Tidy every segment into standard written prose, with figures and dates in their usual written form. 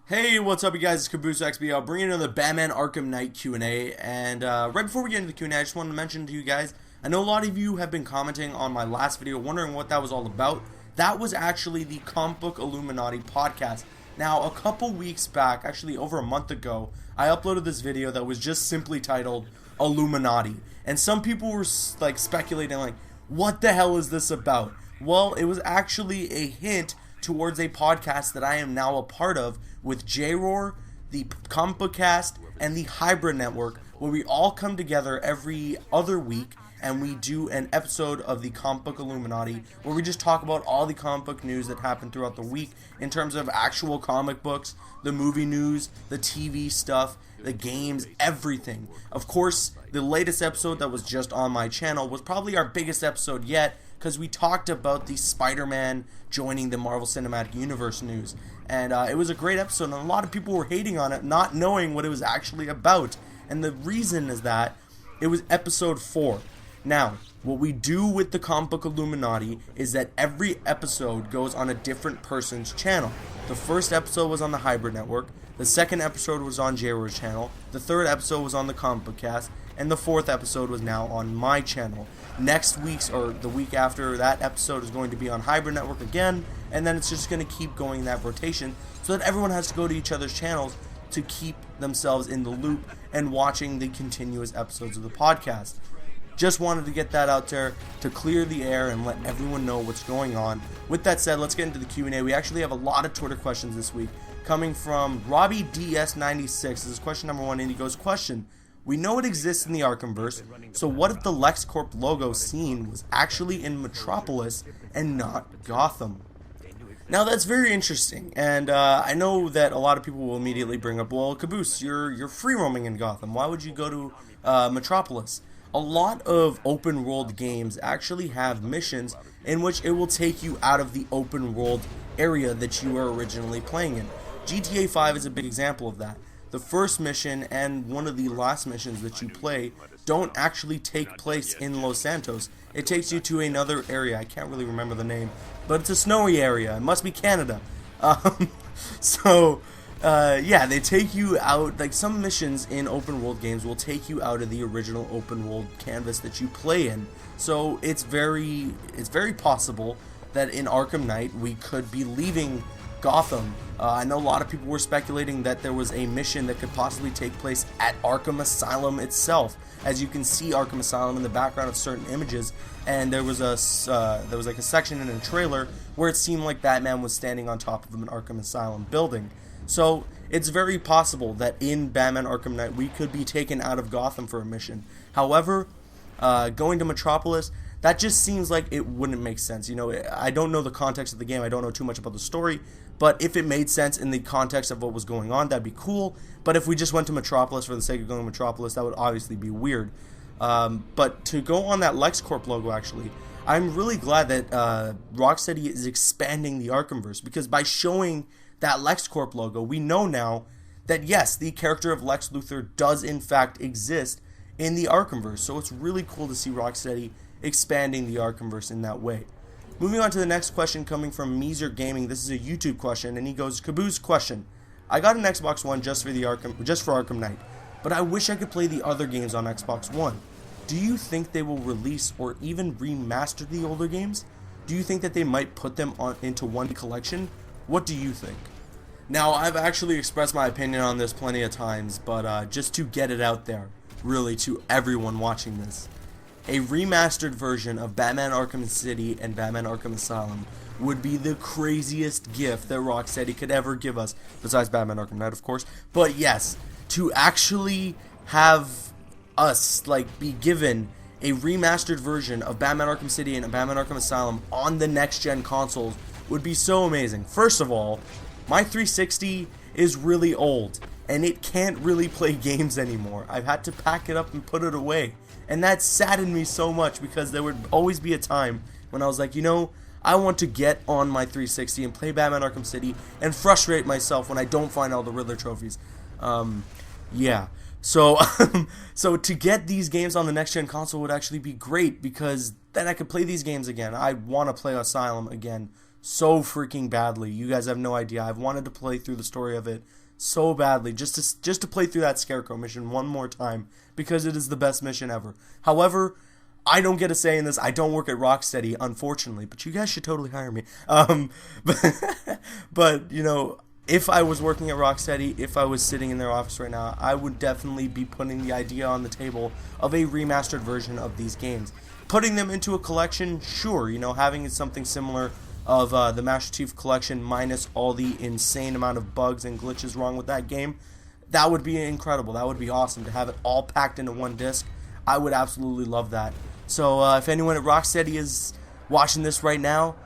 Hey, what's up, you guys? It's Caboose XBL bringing another Batman Arkham Knight Q&A. And right before we get into the Q&A, I just wanted to mention to you guys, I know a lot of you have been commenting on my last video, wondering what that was all about. That was actually the Comic Book Illuminati podcast. Now, a couple weeks back, actually over a month ago, I uploaded this video that was just simply titled Illuminati. And some people were like speculating, like, what the hell is this about? Well, it was actually a hint towards a podcast that I am now a part of with J-Roar, the Comic Book Cast, and the Hybrid Network, where we all come together every other week and we do an episode of the Comic Book Illuminati where we just talk about all the comic book news that happened throughout the week in terms of actual comic books, the movie news, the TV stuff, the games, everything. Of course, the latest episode that was just on my channel was probably our biggest episode yet, because we talked about the Spider-Man joining the Marvel Cinematic Universe news. And it was a great episode, and a lot of people were hating on it, not knowing what it was actually about. And the reason is that it was episode 4. Now, what we do with the Comic Book Illuminati is that every episode goes on a different person's channel. The first episode was on the Hybrid Network, the second episode was on J-Roar's channel, the third episode was on the Comic Book Cast, and the fourth episode was now on my channel. Next week's, or the week after, that episode is going to be on Hybrid Network again, and then it's just going to keep going in that rotation, so that everyone has to go to each other's channels to keep themselves in the loop and watching the continuous episodes of the podcast. Just wanted to get that out there to clear the air and let everyone know what's going on. With that said, let's get into the Q&A. We actually have a lot of Twitter questions this week, coming from Robbie DS96. This is question number 1, and he goes, question: we know it exists in the Arkhamverse, so what if the LexCorp logo seen was actually in Metropolis and not Gotham? Now, that's very interesting, and I know that a lot of people will immediately bring up, well, Caboose, you're free roaming in Gotham. Why would you go to Metropolis? A lot of open world games actually have missions in which it will take you out of the open world area that you were originally playing in. GTA 5 is a big example of that. The first mission and one of the last missions that you play don't actually take place in Los Santos. It takes you to another area. I can't really remember the name, but it's a snowy area. It must be Canada. Yeah, they take you out. Like, some missions in open world games will take you out of the original open world canvas that you play in. So it's very possible that in Arkham Knight we could be leaving Gotham. I know a lot of people were speculating that there was a mission that could possibly take place at Arkham Asylum itself. As you can see Arkham Asylum in the background of certain images, and there was like a section in a trailer where it seemed like Batman was standing on top of an Arkham Asylum building. So it's very possible that in Batman Arkham Knight we could be taken out of Gotham for a mission. However, going to Metropolis, that just seems like it wouldn't make sense. You know, I don't know the context of the game. I don't know too much about the story. But if it made sense in the context of what was going on, that'd be cool. But if we just went to Metropolis for the sake of going to Metropolis, that would obviously be weird. But to go on that LexCorp logo, actually, I'm really glad that Rocksteady is expanding the Arkhamverse. Because by showing that LexCorp logo, we know now that, yes, the character of Lex Luthor does in fact exist in the Arkhamverse. So it's really cool to see Rocksteady expanding the Arkhamverse in that way. Moving on to the next question, coming from Meezer Gaming. This is a YouTube question, and he goes, Caboose, question: I got an Xbox One just for Arkham Knight, but I wish I could play the other games on Xbox One. Do you think they will release or even remaster the older games? Do you think that they might put them into one collection? What do you think? Now, I've actually expressed my opinion on this plenty of times, but just to get it out there, really, to everyone watching this, a remastered version of Batman Arkham City and Batman Arkham Asylum would be the craziest gift that Rocksteady could ever give us, besides Batman Arkham Knight, of course. But yes, to actually have us, like, be given a remastered version of Batman Arkham City and Batman Arkham Asylum on the next-gen consoles would be so amazing. First of all, my 360 is really old, and it can't really play games anymore. I've had to pack it up and put it away. And that saddened me so much, because there would always be a time when I was like, you know, I want to get on my 360 and play Batman Arkham City and frustrate myself when I don't find all the Riddler trophies. Yeah. So, so to get these games on the next-gen console would actually be great, because then I could play these games again. I want to play Asylum again so freaking badly. You guys have no idea. I've wanted to play through the story of it so badly, just to play through that Scarecrow mission one more time, because it is the best mission ever. However, I don't get a say in this. I don't work at Rocksteady, unfortunately, but you guys should totally hire me. But you know, if I was working at Rocksteady, if I was sitting in their office right now, I would definitely be putting the idea on the table of a remastered version of these games. Putting them into a collection, sure, you know, having something similar of the Master Chief Collection minus all the insane amount of bugs and glitches wrong with that game, that would be incredible. That would be awesome to have it all packed into one disc. I would absolutely love that. So if anyone at Rocksteady is watching this right now,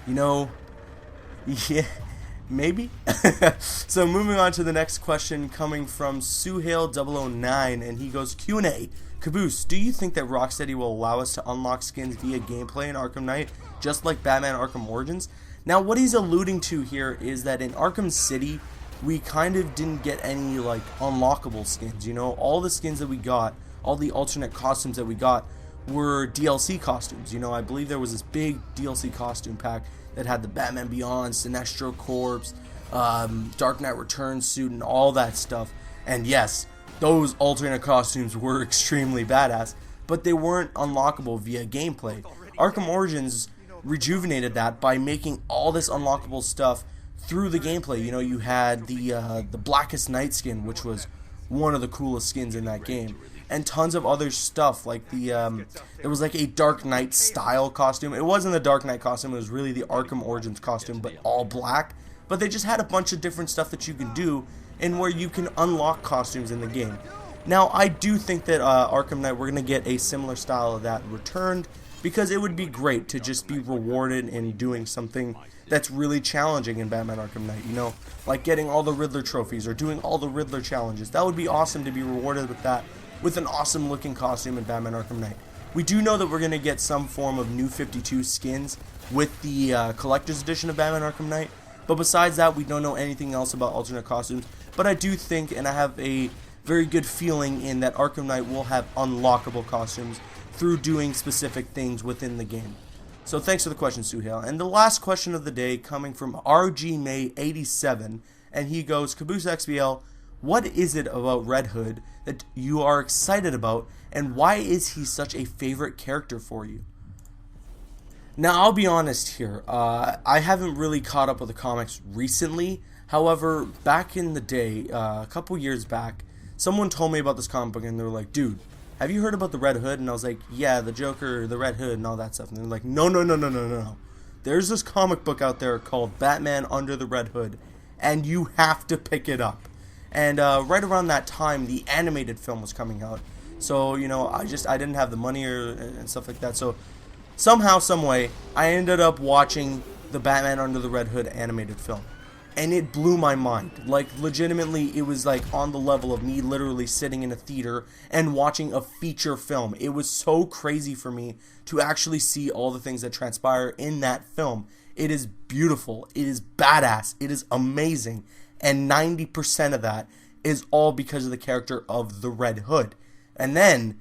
you know, yeah, maybe. So moving on to the next question, coming from Suhail009, and he goes, Q&A. Caboose, do you think that Rocksteady will allow us to unlock skins via gameplay in Arkham Knight, just like Batman Arkham Origins? Now, what he's alluding to here is that in Arkham City, we kind of didn't get any, like, unlockable skins, you know? All the skins that we got, all the alternate costumes that we got, were DLC costumes, you know? I believe there was this big DLC costume pack that had the Batman Beyond, Sinestro Corpse, Dark Knight Returns suit, and all that stuff. And yes, those alternate costumes were extremely badass, but they weren't unlockable via gameplay. Arkham Origins rejuvenated that by making all this unlockable stuff through the gameplay. You know, you had the Blackest Night skin, which was one of the coolest skins in that game, and tons of other stuff, like there was like a Dark Knight style costume. It wasn't the Dark Knight costume, it was really the Arkham Origins costume, but all black. But they just had a bunch of different stuff that you can do, and where you can unlock costumes in the game. Now, I do think that Arkham Knight, we're going to get a similar style of that returned, because it would be great to just be rewarded in doing something that's really challenging in Batman Arkham Knight, you know, like getting all the Riddler trophies or doing all the Riddler challenges. That would be awesome to be rewarded with that, with an awesome looking costume in Batman Arkham Knight. We do know that we're going to get some form of New 52 skins with the Collector's Edition of Batman Arkham Knight, but besides that, we don't know anything else about alternate costumes. But I do think, and I have a very good feeling in, that Arkham Knight will have unlockable costumes through doing specific things within the game. So thanks for the question, Suhail. And the last question of the day, coming from RGMay87, and he goes, Caboose XBL, what is it about Red Hood that you are excited about, and why is he such a favorite character for you? Now, I'll be honest here, I haven't really caught up with the comics recently. However, back in the day, a couple years back, someone told me about this comic book, and they were like, dude, have you heard about the Red Hood? And I was like, yeah, the Joker, the Red Hood, and all that stuff. And they're like, no. There's this comic book out there called Batman Under the Red Hood, and you have to pick it up. And right around that time, the animated film was coming out. So, you know, I didn't have the money and stuff like that. So somehow, some way, I ended up watching the Batman Under the Red Hood animated film. And it blew my mind. Like, legitimately, it was like on the level of me literally sitting in a theater and watching a feature film. It was so crazy for me to actually see all the things that transpire in that film. It is beautiful. It is badass. It is amazing. And 90% of that is all because of the character of the Red Hood. And then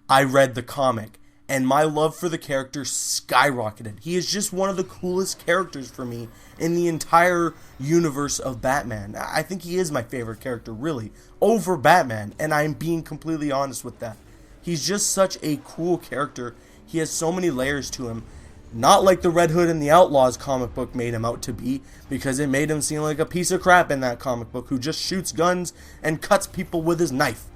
I read the comic. And my love for the character skyrocketed. He is just one of the coolest characters for me in the entire universe of Batman. I think he is my favorite character, really, over Batman. And I'm being completely honest with that. He's just such a cool character. He has so many layers to him. Not like the Red Hood and the Outlaws comic book made him out to be, because it made him seem like a piece of crap in that comic book who just shoots guns and cuts people with his knife.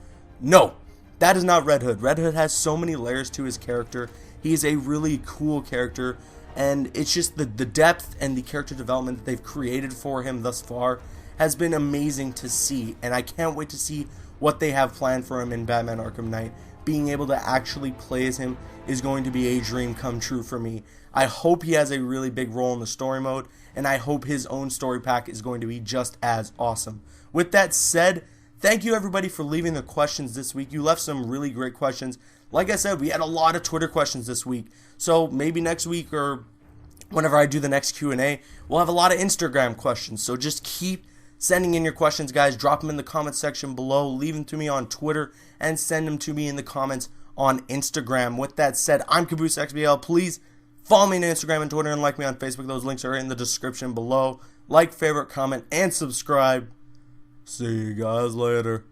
No. That is not Red Hood. Red Hood has so many layers to his character. He is a really cool character, and it's just the depth and the character development that they've created for him thus far has been amazing to see, and I can't wait to see what they have planned for him in Batman Arkham Knight. Being able to actually play as him is going to be a dream come true for me. I hope he has a really big role in the story mode, and I hope his own story pack is going to be just as awesome. With that said, thank you everybody for leaving the questions this week. You left some really great questions. Like I said, we had a lot of Twitter questions this week. So maybe next week or whenever I do the next Q&A, we'll have a lot of Instagram questions. So just keep sending in your questions, guys. Drop them in the comment section below. Leave them to me on Twitter and send them to me in the comments on Instagram. With that said, I'm Caboose XBL. Please Follow me on Instagram and Twitter and like me on Facebook. Those links are in the description below. Like, favorite, comment, and subscribe. See you guys later.